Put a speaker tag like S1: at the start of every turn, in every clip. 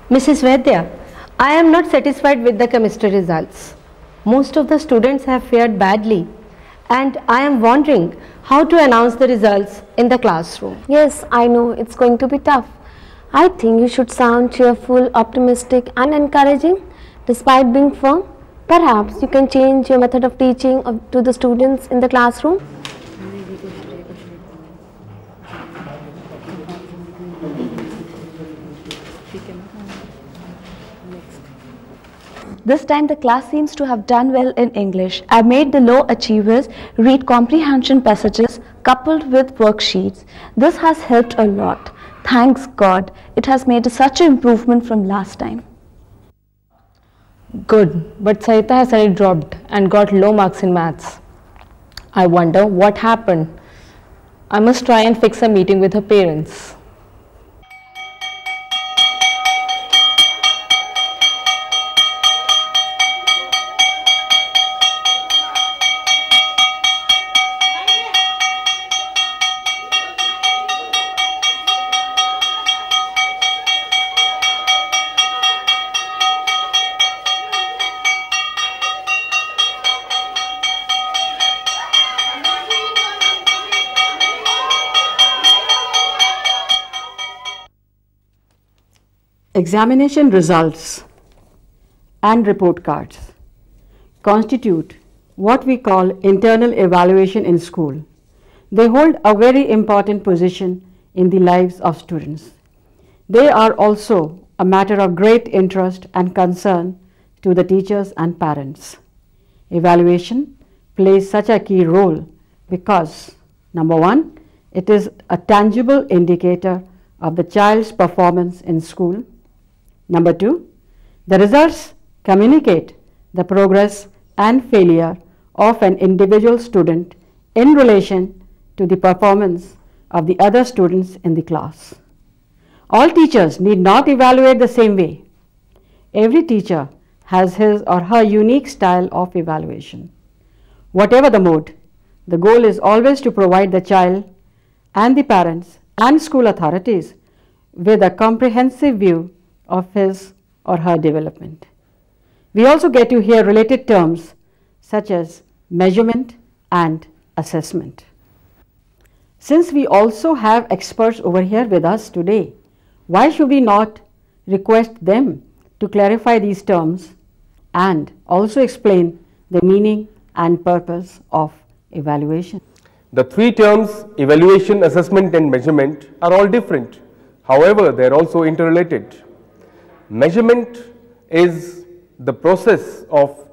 S1: Mrs. Vaidya, I am not satisfied with the chemistry results. Most of the students have fared badly, and I am wondering how to announce the results in the classroom.
S2: Yes, I know it's going to be tough. I think you should sound cheerful, optimistic and encouraging despite being firm. Perhaps you can change your method of teaching to the students in the classroom.
S3: This time the class seems to have done well in English. I made the low achievers read comprehension passages coupled with worksheets. This has helped a lot. Thanks God, it has made such an improvement from last time.
S4: Good, but Saita has suddenly dropped and got low marks in maths. I wonder what happened. I must try and fix a meeting with her parents.
S5: Examination results and report cards constitute what we call internal evaluation in school. They hold a very important position in the lives of students. They are also a matter of great interest and concern to the teachers and parents. Evaluation plays such a key role because, number one, it is a tangible indicator of the child's performance in school. Number two, the results communicate the progress and failure of an individual student in relation to the performance of the other students in the class. All teachers need not evaluate the same way. Every teacher has his or her unique style of evaluation. Whatever the mode, the goal is always to provide the child and the parents and school authorities with a comprehensive view of his or her development. We also get to hear related terms such as measurement and assessment. Since we also have experts over here with us today, why should we not request them to clarify these terms and also explain the meaning and purpose of evaluation?
S6: The three terms evaluation, assessment and measurement are all different. However, they are also interrelated. Measurement is the process of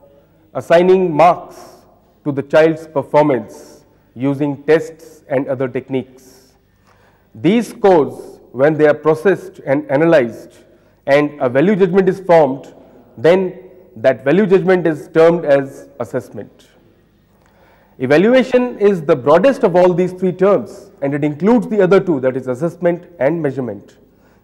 S6: assigning marks to the child's performance using tests and other techniques. These scores, when they are processed and analyzed and a value judgment is formed, then that value judgment is termed as assessment. Evaluation is the broadest of all these three terms and it includes the other two, that is assessment and measurement.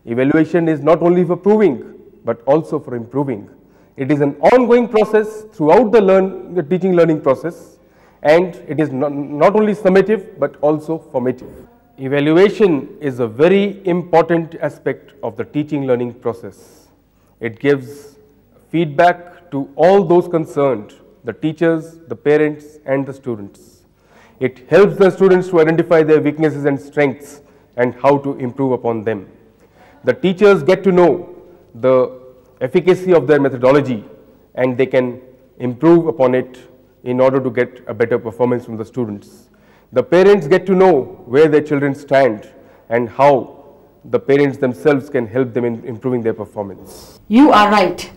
S6: Evaluation is not only for proving but also for improving. It is an ongoing process throughout the teaching learning process and it is not only summative but also formative. Evaluation is a very important aspect of the teaching learning process. It gives feedback to all those concerned, the teachers, the parents and the students. It helps the students to identify their weaknesses and strengths and how to improve upon them. The teachers get to know the efficacy of their methodology and they can improve upon it in order to get a better performance from the students. The parents get to know where their children stand and how the parents themselves can help them in improving their performance.
S5: You are right.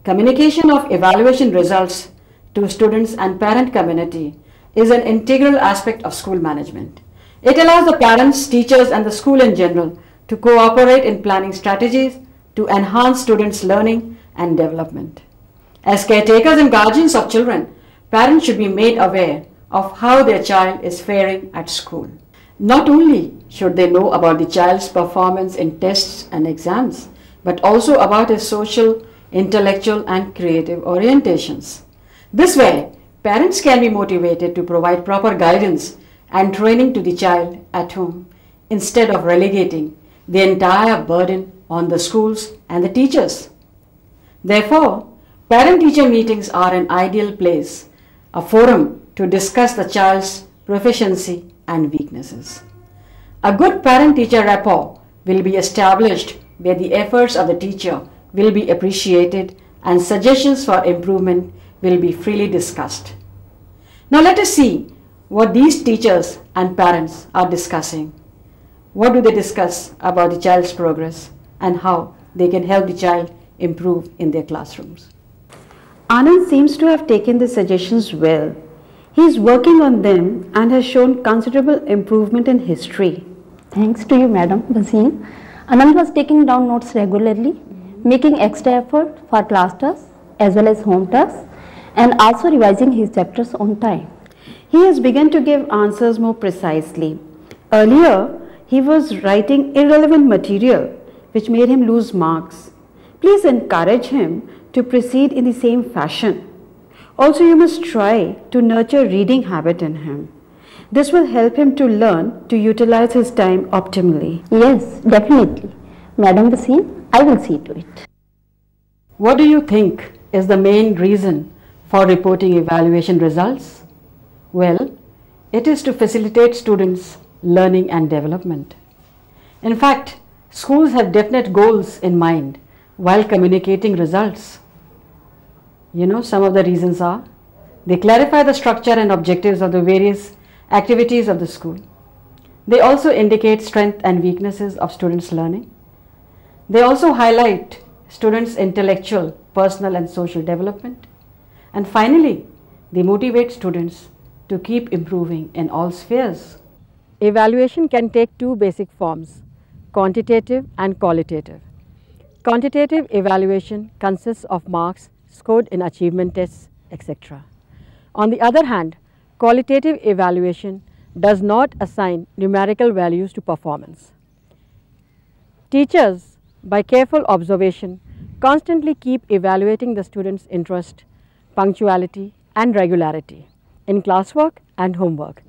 S5: Communication of evaluation results to students and parent community is an integral aspect of school management. It allows the parents, teachers and the school in general to cooperate in planning strategies to enhance students' learning and development. As caretakers and guardians of children, parents should be made aware of how their child is faring at school. Not only should they know about the child's performance in tests and exams, but also about his social, intellectual and creative orientations. This way, parents can be motivated to provide proper guidance and training to the child at home instead of relegating the entire burden on the schools and the teachers. Therefore, parent-teacher meetings are an ideal place, a forum to discuss the child's proficiency and weaknesses. A good parent-teacher rapport will be established where the efforts of the teacher will be appreciated and suggestions for improvement will be freely discussed. Now let us see what these teachers and parents are discussing. What do they discuss about the child's progress and how they can help the child improve in their classrooms?
S7: Anand seems to have taken the suggestions well. He is working on them and has shown considerable improvement in history.
S8: Thanks to you, Madam Basim. Anand was taking down notes regularly, making extra effort for class tasks as well as home tasks, and also revising his chapters on time.
S7: He has begun to give answers more precisely. Earlier, he was writing irrelevant material which made him lose marks. Please encourage him to proceed in the same fashion. Also, you must try to nurture reading habit in him. This will help him to learn to utilize his time optimally.
S8: Yes, definitely. Madam Basim, I will see to it.
S5: What do you think is the main reason for reporting evaluation results? Well, it is to facilitate students' learning and development. In fact, schools have definite goals in mind while communicating results. You know, some of the reasons are, they clarify the structure and objectives of the various activities of the school. They also indicate strengths and weaknesses of students' learning. They also highlight students' intellectual, personal and social development. And finally, they motivate students to keep improving in all spheres. Evaluation can take two basic forms, quantitative and qualitative. Quantitative evaluation consists of marks scored in achievement tests, etc. On the other hand, qualitative evaluation does not assign numerical values to performance. Teachers, by careful observation, constantly keep evaluating the students' interest, punctuality and regularity in classwork and homework.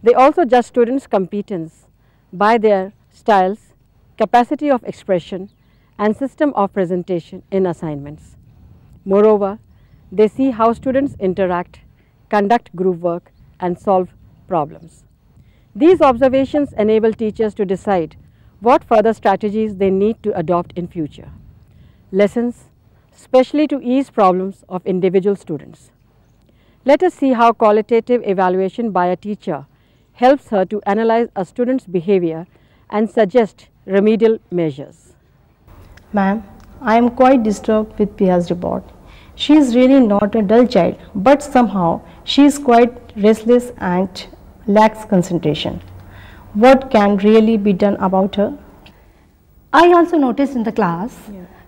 S5: They also judge students' competence by their styles, capacity of expression and system of presentation in assignments. Moreover, they see how students interact, conduct group work and solve problems. These observations enable teachers to decide what further strategies they need to adopt in future. Lessons, specially to ease problems of individual students. Let us see how qualitative evaluation by a teacher helps her to analyze a student's behavior and suggest remedial measures.
S9: Ma'am, I am quite disturbed with Priya's report. She is really not a dull child, but somehow she is quite restless and lacks concentration. What can really be done about her?
S1: I also noticed in the class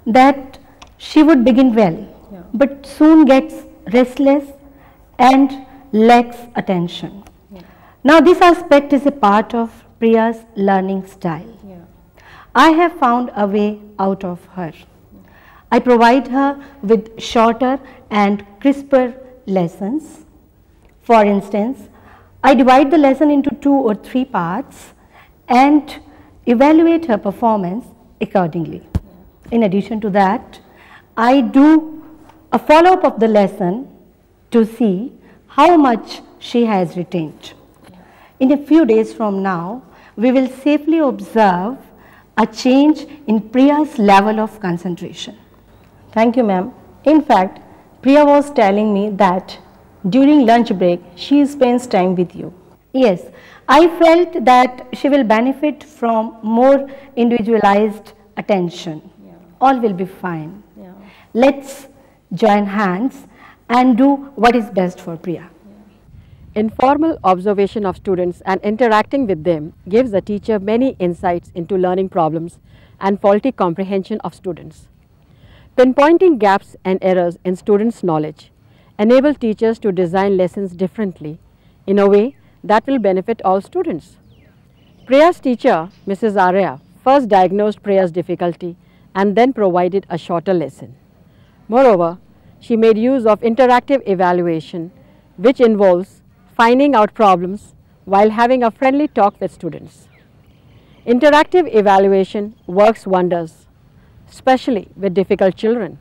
S1: that she would begin well, but soon gets restless and lacks attention. Now this aspect is a part of Priya's learning style. I have found a way out of her. I provide her with shorter and crisper lessons. For instance, I divide the lesson into 2 or 3 parts and evaluate her performance accordingly. In addition to that, I do a follow-up of the lesson to see how much she has retained. In a few days from now, we will safely observe a change in Priya's level of concentration.
S9: Thank you, ma'am. In fact, Priya was telling me that during lunch break, she spends time with you.
S1: Yes, I felt that she will benefit from more individualized attention. All will be fine. Let's join hands and do what is best for Priya.
S5: Informal observation of students and interacting with them gives the teacher many insights into learning problems and faulty comprehension of students. Pinpointing gaps and errors in students' knowledge enable teachers to design lessons differently in a way that will benefit all students. Priya's teacher, Mrs. Arya, first diagnosed Priya's difficulty and then provided a shorter lesson. Moreover, she made use of interactive evaluation, which involves finding out problems while having a friendly talk with students. Interactive evaluation works wonders. especially with difficult children.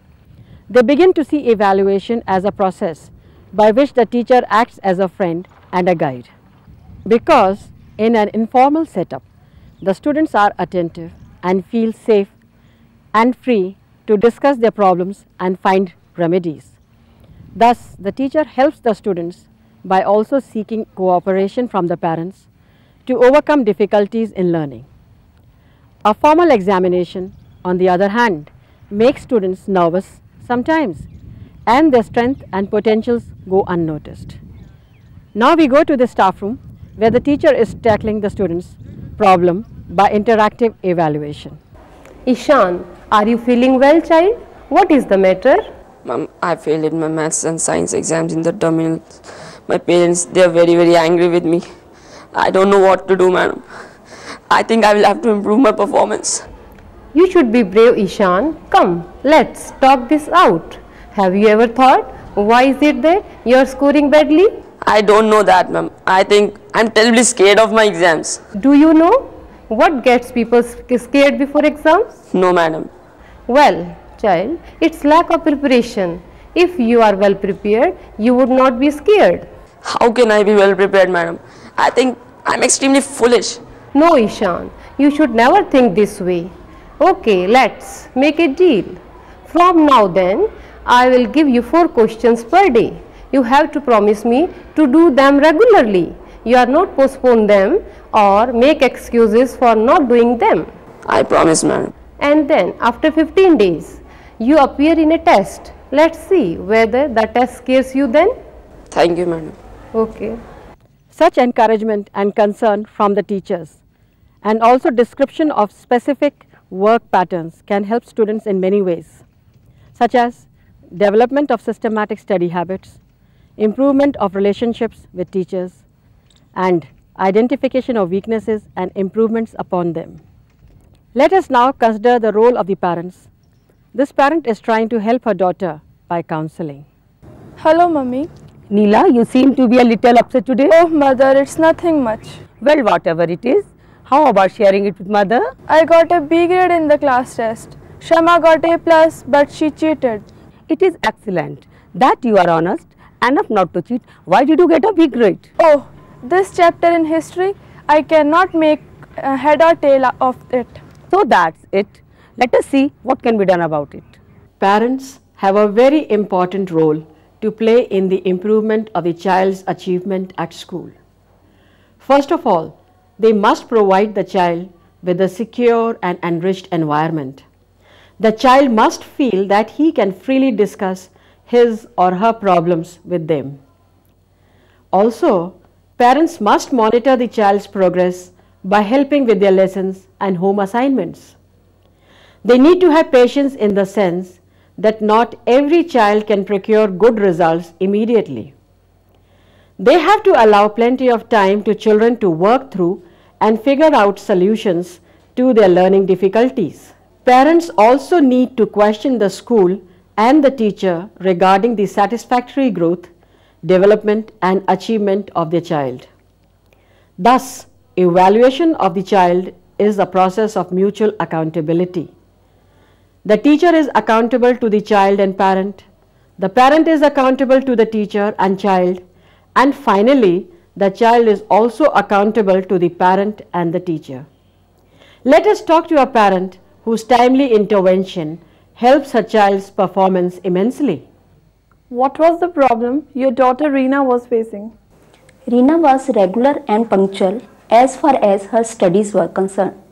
S5: They begin to see evaluation as a process by which the teacher acts as a friend and a guide. Because in an informal setup, the students are attentive and feel safe and free to discuss their problems and find remedies. Thus, the teacher helps the students by also seeking cooperation from the parents to overcome difficulties in learning. A formal examination, on the other hand, makes students nervous sometimes, and their strength and potentials go unnoticed. Now we go to the staff room where the teacher is tackling the students' problem by interactive evaluation.
S2: Ishan, are you feeling well, child? What is the matter?
S10: Ma'am, I failed in my maths and science exams in the terminals. My parents, they are very angry with me. I don't know what to do, madam. I think I will have to improve my performance.
S2: You should be brave, Ishan. Come, let's talk this out. Have you ever thought, why is it that you are scoring badly?
S10: I don't know that, ma'am. I think I'm terribly scared of my exams.
S2: Do you know what gets people scared before exams?
S10: No, madam.
S2: Well, child, it's lack of preparation. If you are well prepared, you would not be scared.
S10: How can I be well prepared, madam? I think I'm extremely foolish.
S2: No, Ishan, you should never think this way. Okay, let's make a deal. From now then, I will give you 4 questions per day. You have to promise me to do them regularly. You are not postpone them or make excuses for not doing them.
S10: I promise, madam.
S2: And then after 15 days, you appear in a test. Let's see whether the test scares you then.
S10: Thank you, madam.
S2: Okay.
S5: Such encouragement and concern from the teachers and also description of specific work patterns can help students in many ways, such as development of systematic study habits, improvement of relationships with teachers, and identification of weaknesses and improvements upon them. Let us now consider the role of the parents. This parent is trying to help her daughter by counseling.
S11: Hello, Mummy.
S12: Neela, you seem to be a little upset today.
S11: Oh, Mother, it's nothing much.
S12: Well, whatever it is, how about sharing it with Mother?
S11: I got a B grade in the class test. Sharma got A+, but she cheated.
S12: It is excellent that you are honest enough not to cheat. Why did you get a B grade?
S11: Oh, this chapter in history, I cannot make head or tail of it.
S12: So that's it. Let us see what can be done about it.
S5: Parents have a very important role to play in the improvement of the child's achievement at school. First of all, they must provide the child with a secure and enriched environment. The child must feel that he can freely discuss his or her problems with them. Also, parents must monitor the child's progress by helping with their lessons and home assignments. They need to have patience in the sense that not every child can procure good results immediately. They have to allow plenty of time to children to work through and figure out solutions to their learning difficulties. Parents also need to question the school and the teacher regarding the satisfactory growth, development and achievement of their child. Thus, evaluation of the child is a process of mutual accountability. The teacher is accountable to the child and parent. The parent is accountable to the teacher and child. And finally, the child is also accountable to the parent and the teacher. Let us talk to a parent whose timely intervention helps her child's performance immensely.
S11: What was the problem your daughter Reena was facing?
S8: Reena was regular and punctual as far as her studies were concerned.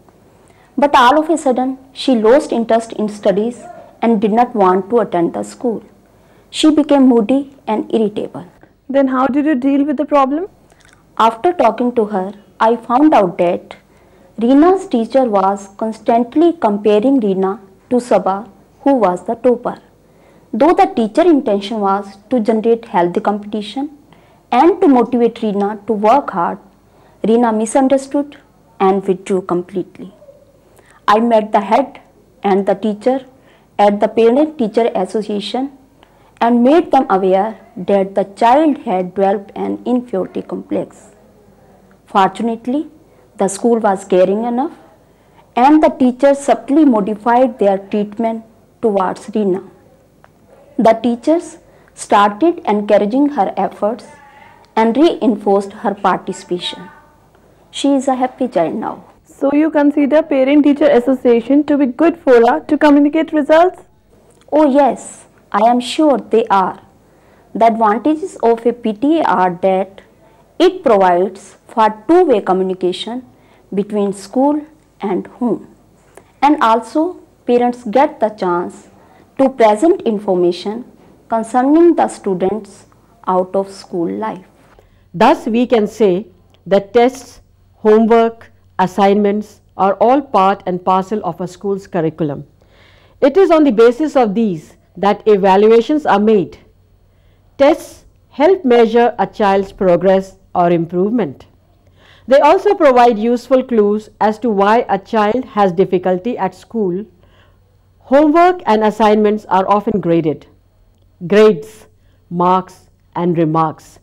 S8: But all of a sudden, she lost interest in studies and did not want to attend the school. She became moody and irritable.
S11: Then how did you deal with the problem?
S8: After talking to her, I found out that Reena's teacher was constantly comparing Reena to Sabha, who was the topper. Though the teacher's intention was to generate healthy competition and to motivate Reena to work hard, Reena misunderstood and withdrew completely. I met the head and the teacher at the Parent-Teacher Association and made them aware that the child had developed an inferiority complex. Fortunately, the school was caring enough and the teachers subtly modified their treatment towards Reena. The teachers started encouraging her efforts and reinforced her participation. She is a happy child now.
S11: So you consider parent-teacher association to be good fora to communicate results?
S8: Oh yes, I am sure they are. The advantages of a PTA are that it provides for two-way communication between school and home, and also parents get the chance to present information concerning the students out of school life.
S5: Thus, we can say that tests, homework, assignments are all part and parcel of a school's curriculum. It is on the basis of these that evaluations are made. Tests help measure a child's progress or improvement. They also provide useful clues as to why a child has difficulty at school. Homework and assignments are often graded. Grades, marks and remarks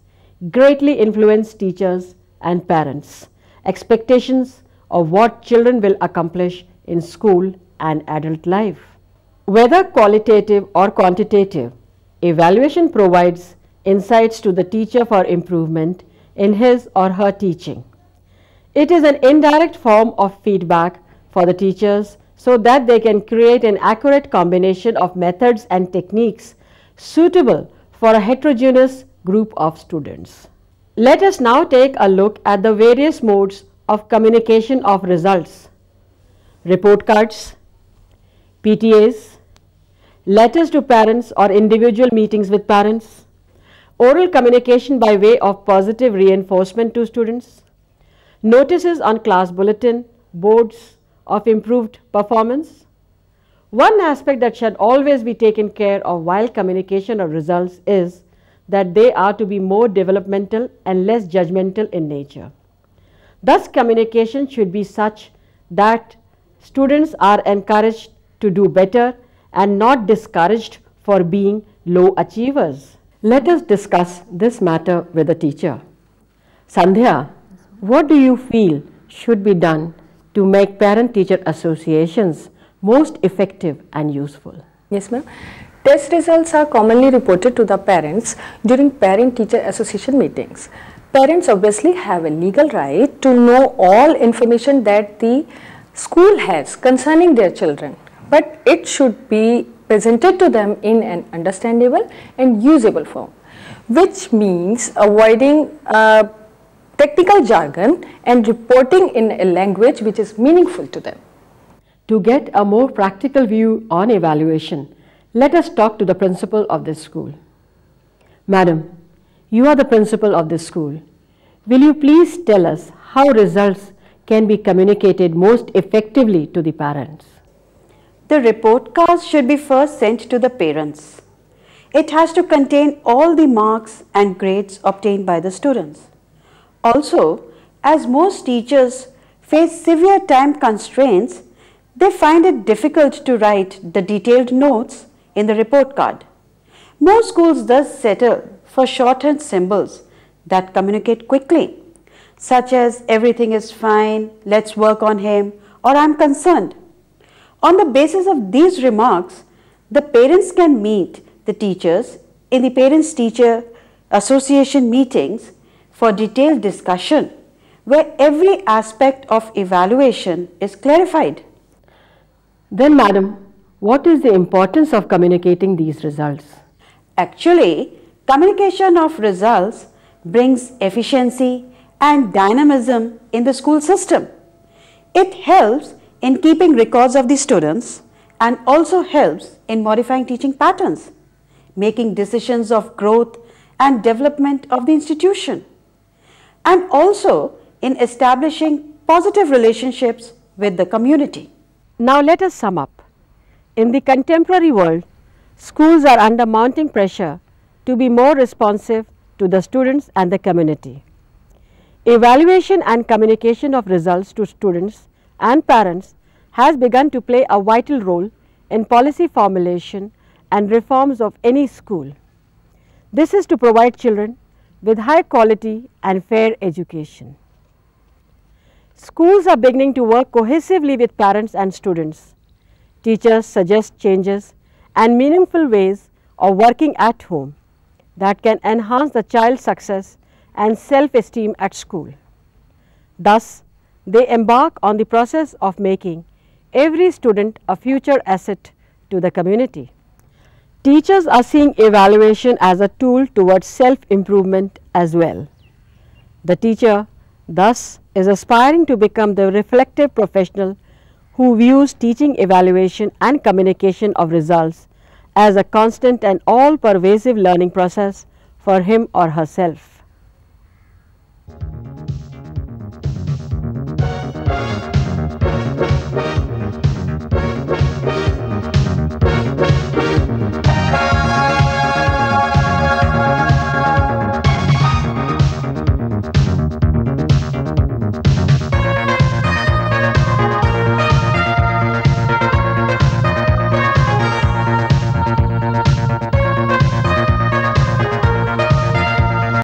S5: greatly influence teachers and parents' expectations of what children will accomplish in school and adult life. Whether qualitative or quantitative, evaluation provides insights to the teacher for improvement in his or her teaching. It is an indirect form of feedback for the teachers so that they can create an accurate combination of methods and techniques suitable for a heterogeneous group of students. Let us now take a look at the various modes of communication of results: report cards, PTAs, letters to parents or individual meetings with parents, oral communication by way of positive reinforcement to students, notices on class bulletin, boards of improved performance. One aspect that should always be taken care of while communication of results is that they are to be more developmental and less judgmental in nature. Thus, communication should be such that students are encouraged to do better and not discouraged for being low achievers. Let us discuss this matter with the teacher. Sandhya, what do you feel should be done to make parent-teacher associations most effective and useful?
S13: Yes, ma'am. Test results are commonly reported to the parents during parent-teacher association meetings. Parents obviously have a legal right to know all information that the school has concerning their children, but it should be presented to them in an understandable and usable form, which means avoiding technical jargon and reporting in a language which is meaningful to them.
S5: To get a more practical view on evaluation, let us talk to the principal of this school. Madam, you are the principal of this school. Will you please tell us how results can be communicated most effectively to the parents?
S7: The report cards should be first sent to the parents. It has to contain all the marks and grades obtained by the students. Also, as most teachers face severe time constraints, they find it difficult to write the detailed notes in the report card. Most schools thus settle for shorthand symbols that communicate quickly, such as everything is fine, let's work on him, or I'm concerned. On the basis of these remarks, the parents can meet the teachers in the parents-teacher association meetings for detailed discussion where every aspect of evaluation is clarified.
S5: Then, madam, what is the importance of communicating these results?
S7: Actually, communication of results brings efficiency and dynamism in the school system. It helps in keeping records of the students and also helps in modifying teaching patterns, making decisions of growth and development of the institution, and also in establishing positive relationships with the community.
S5: Now let us sum up. In the contemporary world, schools are under mounting pressure to be more responsive to the students and the community. Evaluation and communication of results to students and parents has begun to play a vital role in policy formulation and reforms of any school. This is to provide children with high quality and fair education. Schools are beginning to work cohesively with parents and students. Teachers suggest changes and meaningful ways of working at home that can enhance the child's success and self-esteem at school. Thus, they embark on the process of making every student a future asset to the community. Teachers are seeing evaluation as a tool towards self-improvement as well. The teacher, thus, is aspiring to become the reflective professional who views teaching evaluation and communication of results as a constant and all-pervasive learning process for him or herself.